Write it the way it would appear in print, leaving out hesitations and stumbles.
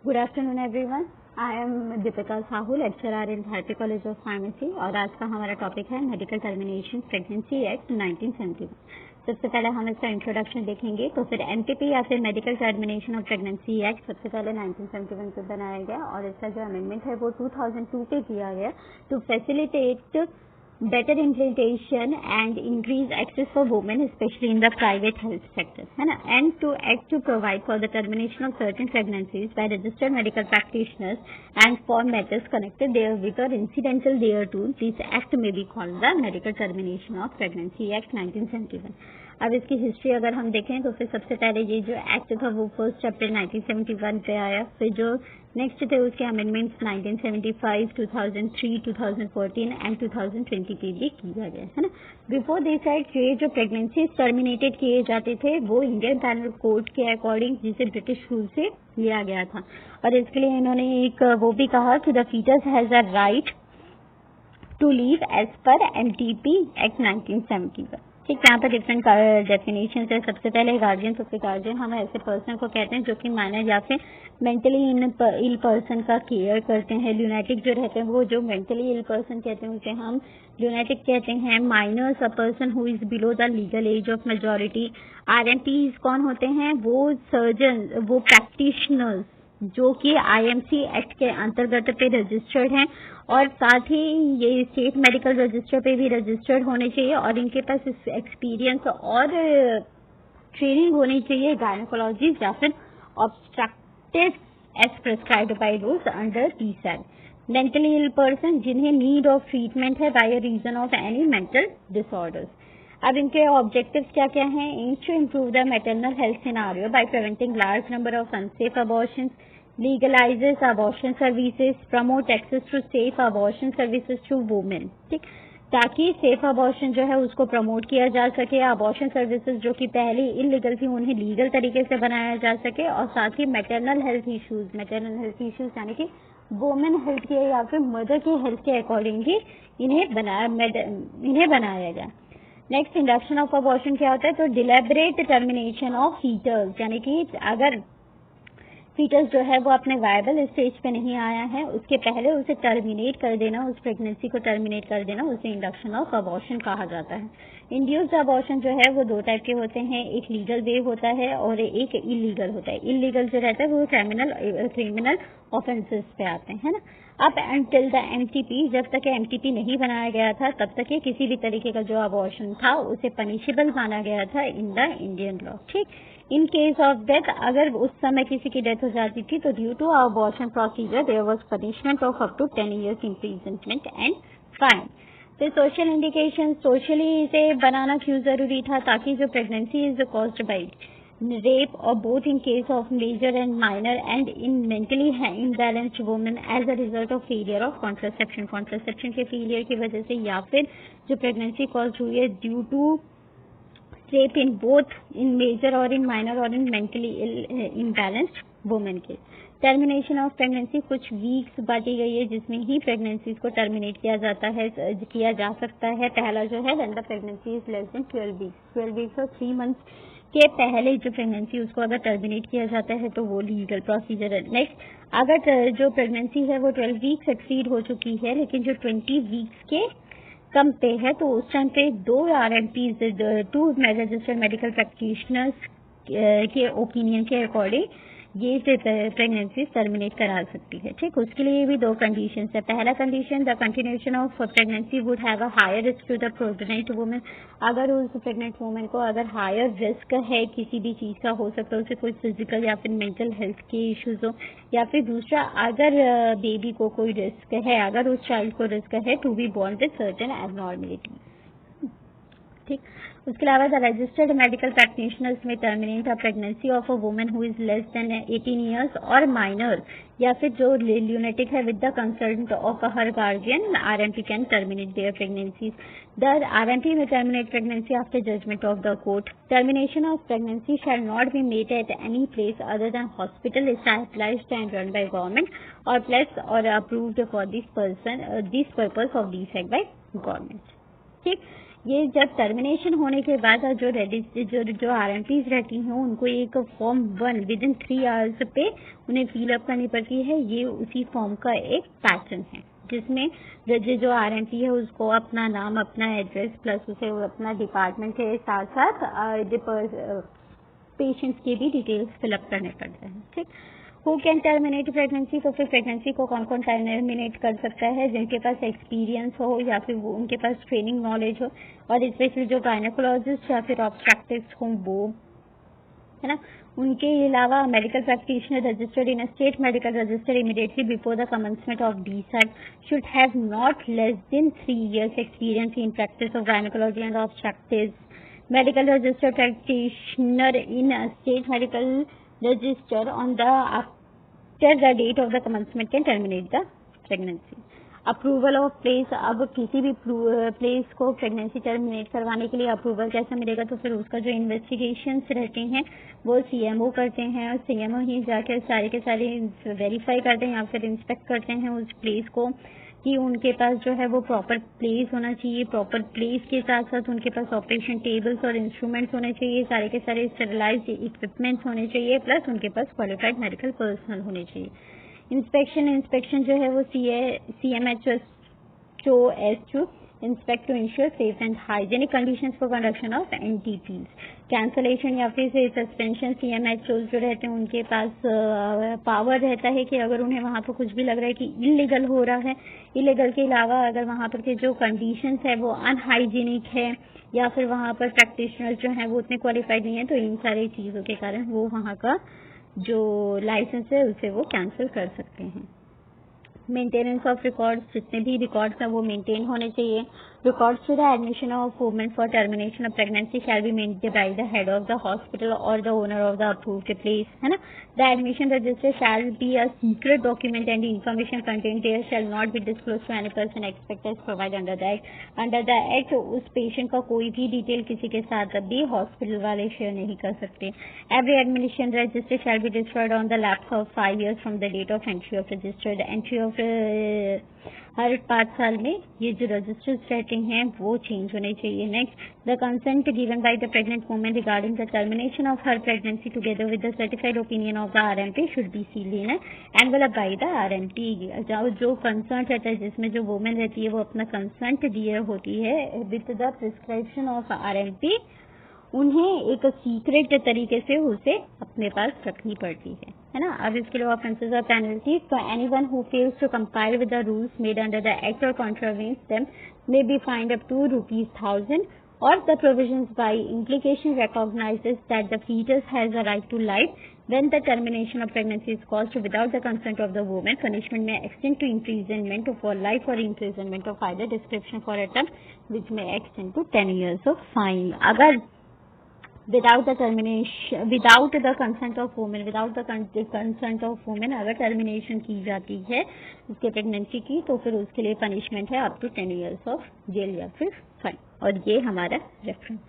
Good afternoon everyone. I am Deepika Sahu, lecturer in भारतीय college of pharmacy और आज का हमारा टॉपिक है मेडिकल टर्मिनेशन प्रेगनेंसी एक्ट 1971। सबसे पहले हम इसका इंट्रोडक्शन देखेंगे, तो फिर एमटीपी या फिर medical termination of pregnancy act सबसे पहले 1971 पे बनाया गया और इसका जो अमेंडमेंट है वो 2002 पे किया गया to facilitate better implementation and increase access for women, especially in the private health sector, है ना, and to act to provide for the termination of certain pregnancies by registered medical practitioners and for matters connected therewith or incidental thereto. This act may be called the Medical Termination of Pregnancy Act 1971. अब इसकी history अगर हम देखें तो फिर सबसे पहले ये जो एक्ट था वो 1 अप्रैल 1971 पे आया। फिर जो नेक्स्ट थे उसके अमेंडमेंट्स 1975, 2003, 2014 एंड 2020 पे भी किया गया है ना। बिफोर दिस एक्ट ये जो प्रेगनेंसी टर्मिनेटेड किए जाते थे वो इंडियन पैनल कोड के अकॉर्डिंग जिसे ब्रिटिश रूल से लिया गया था और इसके लिए इन्होंने एक वो भी कहा कि the foetus has a right to live as per MTP act 1971। ठीक, यहाँ पर डिफरेंट डेफिनेशन है। सबसे पहले गार्जियन, सबसे गार्जियन हम ऐसे पर्सन को कहते हैं जो कि माइनर या फिर मेंटली इल पर्सन का केयर करते हैं। ल्यूनेटिक जो रहते हैं वो जो मेंटली इल पर्सन कहते हैं उसे हम ल्यूनेटिक कहते हैं। Minors a person who is below the legal age of majority. RMPs कौन होते हैं? वो सर्जन, वो प्रैक्टिशनर्स जो कि आईएमसी एक्ट के अंतर्गत पे रजिस्टर्ड हैं और साथ ही ये स्टेट मेडिकल रजिस्टर पे भी रजिस्टर्ड होने चाहिए और इनके पास एक्सपीरियंस और ट्रेनिंग होनी चाहिए गायनेकोलॉजी या फिर obstructive as prescribed by rules under this act. Mentally ill person जिन्हें नीड ऑफ ट्रीटमेंट है by reason of any mental disorders. अब इनके ऑब्जेक्टिव्स क्या क्या हैं? Aims to improve the maternal health scenario by preventing large number of unsafe abortions, legalizes abortion services, promote access to safe abortion services to women। ठीक, ताकि safe abortion जो है उसको प्रमोट किया जा सके, अबॉर्शन सर्विसेज जो कि पहले इलीगल थी उन्हें लीगल तरीके से बनाया जा सके और साथ ही मैटरनल हेल्थ इश्यूज यानी कि वुमेन हेल्थ के या फिर मदर की हेल्थ के अकॉर्डिंग ही इन्हें बनाया गया। नेक्स्ट, इंडक्शन ऑफ अबॉर्शन क्या होता है? तो डिलिबरेट टर्मिनेशन ऑफ फीटस, यानी कि अगर फीटस जो है वो अपने वायबल स्टेज पे नहीं आया है उसके पहले उसे टर्मिनेट कर देना, उस प्रेगनेंसी को टर्मिनेट कर देना, उसे इंडक्शन ऑफ अबॉर्शन कहा जाता है। इंड्यूस्ड अबॉर्शन जो है वो दो टाइप के होते हैं, एक लीगल वे होता है और एक इलीगल होता है। इलीगल जो रहता है वो क्रिमिनल ऑफेंसेस पे आते हैं, है ना। अब अनटिल द एमटीपी, जब तक एमटीपी नहीं बनाया गया था तब तक ये किसी भी तरीके का जो अबॉर्शन था उसे पनिशेबल माना गया था इन द इंडियन लॉ। ठीक, इन केस ऑफ डेथ, अगर उस समय किसी की डेथ हो जाती थी तो due to abortion procedure there was punishment of up to 10 years imprisonment and fine. फिर सोशल इंडिकेशन, सोशली इसे बनाना क्यों जरूरी था? ताकि जो pregnancy is caused by rape और both in case of major and minor and in mentally imbalanced women as a result of failure of contraception के फेलियर की वजह से या फिर जो प्रेगनेंसी कॉज्ड हुई है due to rape in both in major और इन माइनर और इन मेंटली इम्बैलेंस्ड वुमेन के। टर्मिनेशन ऑफ प्रेगनेंसी कुछ वीक्स बांटी गई है जिसमें ही प्रेगनेंसीज को टर्मिनेट किया जा सकता है। पहला जो है when the pregnancy is less then 12 weeks और 3 months के पहले जो प्रेगनेंसी उसको अगर टर्मिनेट किया जाता है तो वो लीगल प्रोसीजर है। नेक्स्ट, अगर जो प्रेगनेंसी है वो 12 वीक्स एक्सीड हो चुकी है लेकिन जो 20 वीक्स के कम पे है तो उस टाइम पे 2 RMPs, 2 रजिस्टर्ड मेडिकल प्रैक्टिशनर्स के ओपिनियन के अकॉर्डिंग ये प्रेगनेंसी टर्मिनेट करा सकती है। ठीक, उसके लिए भी 2 कंडीशन है। पहला condition, the continuation of pregnancy would have a higher risk to the pregnant women. अगर उस प्रेग्नेंट वुमेन को अगर हायर रिस्क है किसी भी चीज का, हो सकता है उसे कोई फिजिकल या फिर मेंटल हेल्थ के इश्यूज हो, या फिर दूसरा अगर बेबी को कोई रिस्क है, अगर उस चाइल्ड को रिस्क है to be born with certain abnormality. ठीक, उसके अलावा the registered medical practitioners may terminate a pregnancy of a women who is less than 18 years और माइनर या फिर जो ल्यूनेटिक है with the concern of her guardian, RMP can terminate their pregnancies. The RMP may terminate pregnancy after judgment of the court. Termination of pregnancy shall not be made at any place other then hospital established and run by government और place और approved for this purpose of this act by government. ठीक, ये जब termination होने के बाद जो RMPs रहती हैं उनको एक फॉर्म 1 विद इन 3 आवर्स पे उन्हें फिलअप करनी पड़ती है। ये उसी फॉर्म का एक पैटर्न है जिसमें जो RMP है उसको अपना नाम, अपना एड्रेस प्लस उसे अपना डिपार्टमेंट के साथ साथ पेशेंट्स के भी डिटेल्स फिलअप करने पड़ते हैं। ठीक, हु कैन टर्मिनेट प्रेगनेंसी, तो फिर प्रेगनेंसी को कौन कौन टर्मिनेट कर सकता है? जिनके पास एक्सपीरियंस हो या फिर वो उनके पास ट्रेनिंग नॉलेज हो, और स्पेशली जो गायनेकोलॉजिस्ट या फिर ऑब्स्ट्रेक्टिव्स हों वो, है ना। उनके अलावा medical practitioner registered in a state medical register immediately before the commencement of DSAT should have not less than 3 years experience in practice of gynaecology and obstructives. Medical registered practitioner in a state medical register on the after the date of the commencement can terminate the pregnancy. Approval of place, अब किसी भी place को pregnancy terminate करवाने के लिए approval कैसे मिलेगा? तो फिर उसका जो इन्वेस्टिगेशंस रहते हैं वो CMO करते हैं, और CMO ही जाकर सारे के सारे वेरीफाई करते हैं या फिर इंस्पेक्ट करते हैं उस प्लेस को कि उनके पास जो है वो प्रॉपर प्लेस होना चाहिए। प्रॉपर प्लेस के साथ साथ उनके पास ऑपरेशन टेबल्स और इंस्ट्रूमेंट्स होने चाहिए, सारे के सारे स्टेरिलाइज्ड इक्विपमेंट्स होने चाहिए, प्लस उनके पास क्वालिफाइड मेडिकल पर्सनल होने चाहिए। इंस्पेक्शन जो है वो CMHO inspect to ensure safe and hygienic conditions for conduction of NTPs। Cancellation या फिर सस्पेंशन, CMHO जो रहते हैं उनके पास पावर रहता है कि अगर उन्हें वहाँ पर कुछ भी लग रहा है कि इलीगल हो रहा है, इलीगल के अलावा अगर वहाँ पर के जो कंडीशंस है वो अनहाइजीनिक है या फिर वहाँ पर प्रैक्टिशनर जो है वो उतने क्वालिफाइड नहीं है, तो इन सारी चीज़ों के कारण वो वहाँ का जो लाइसेंस है उसे वो कैंसिल कर सकते हैं। मेंटेनेंस ऑफ रिकॉर्ड्स, जितने भी रिकॉर्ड्स हैं वो मेंटेन होने चाहिए। Records to the admission of women for termination of pregnancy shall be maintained by the head of the hospital और the owner of the approved place, है ना। The admission register shall be a secret document and information content there shall not be disclose to any person expect as provide under the act. Under the act उस patient का कोई भी detail किसी के साथ भी हॉस्पिटल वाले share नहीं कर सकते। Every admission register shall be destroyed on the lapse of 5 years from the date of entry of registered. Entry of हर 5 साल में ये जो रजिस्टर्स रहते हैं वो चेंज होने चाहिए। Next, the consent given by the pregnant women regarding the termination of her pregnancy together with the certified opinion of the RMP should be sealed in envelope by the RMP। जो concern रहता है जिसमें जो women रहती है वो अपना consent दिए होती है with the prescription of RMP, उन्हें एक सीक्रेट तरीके से उसे अपने पास रखनी पड़ती है ना। अब इसके लिए ऑफेंसेस और पेनल्टीज, तो anyone who fails to compile with the rules made under the act और contravenes them may be fined up to ₹1000 or the provisions by implication recognizes that the fetus has a right to life when the termination of pregnancy is caused without the consent of the woman. Punishment may extend to imprisonment for life or imprisonment of either description for a term which may extend to 10 years of fine. अगर without the consent of women अगर termination की जाती है उसके pregnancy की, तो फिर उसके लिए पनिशमेंट है up to 10 years of jail या फिर फाइन। और ये हमारा रेफरेंस